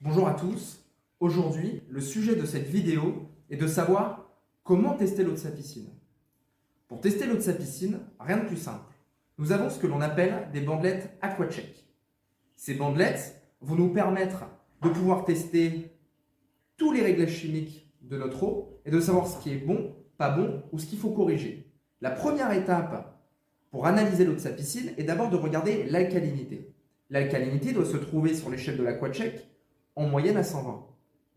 Bonjour à tous. Aujourd'hui, le sujet de cette vidéo est de savoir comment tester l'eau de sa piscine. Pour tester l'eau de sa piscine, rien de plus simple. Nous avons ce que l'on appelle des bandelettes AquaCheck. Ces bandelettes vont nous permettre de pouvoir tester tous les réglages chimiques de notre eau et de savoir ce qui est bon, pas bon ou ce qu'il faut corriger. La première étape pour analyser l'eau de sa piscine est d'abord de regarder l'alcalinité. L'alcalinité doit se trouver sur l'échelle de l'AquaCheck en moyenne à 120.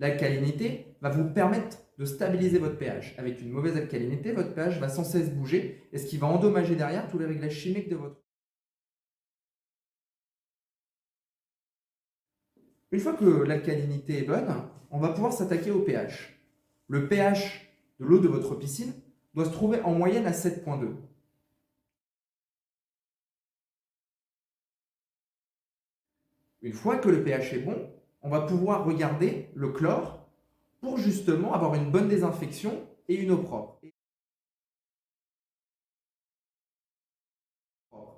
L'alcalinité va vous permettre de stabiliser votre pH. Avec une mauvaise alcalinité, votre pH va sans cesse bouger, et ce qui va endommager derrière tous les réglages chimiques de votre eau. Une fois que l'alcalinité est bonne, on va pouvoir s'attaquer au pH. Le pH de l'eau de votre piscine doit se trouver en moyenne à 7,2. Une fois que le pH est bon, on va pouvoir regarder le chlore pour justement avoir une bonne désinfection et une eau propre.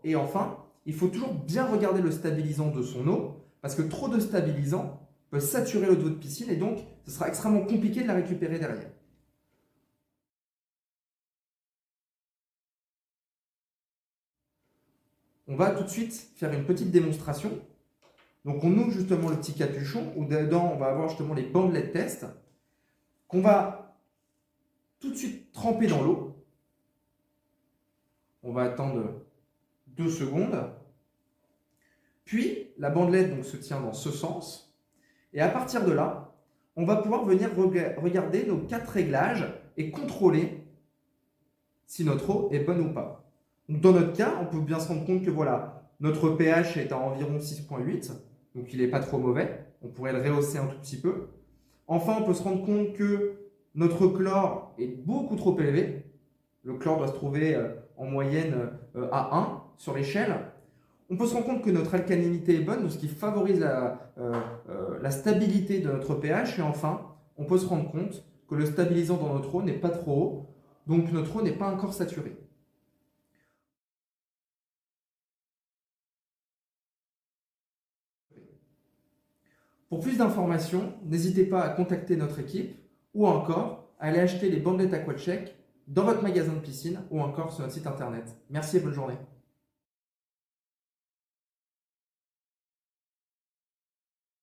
Et enfin, il faut toujours bien regarder le stabilisant de son eau, parce que trop de stabilisant peut saturer l'eau de votre piscine et donc ce sera extrêmement compliqué de la récupérer derrière. On va tout de suite faire une petite démonstration. Donc on ouvre justement le petit capuchon où dedans on va avoir justement les bandelettes test qu'on va tout de suite tremper dans l'eau. On va attendre 2 secondes. Puis la bandelette donc se tient dans ce sens. Et à partir de là, on va pouvoir venir regarder nos 4 réglages et contrôler si notre eau est bonne ou pas. Donc dans notre cas, on peut bien se rendre compte que voilà, notre pH est à environ 6,8, donc il n'est pas trop mauvais. On pourrait le rehausser un tout petit peu. Enfin, on peut se rendre compte que notre chlore est beaucoup trop élevé. Le chlore doit se trouver en moyenne à 1 sur l'échelle. On peut se rendre compte que notre alcalinité est bonne, ce qui favorise la stabilité de notre pH. Et enfin, on peut se rendre compte que le stabilisant dans notre eau n'est pas trop haut, donc notre eau n'est pas encore saturée. Pour plus d'informations, n'hésitez pas à contacter notre équipe ou encore à aller acheter les bandelettes AquaCheck dans votre magasin de piscine ou encore sur notre site internet. Merci et bonne journée.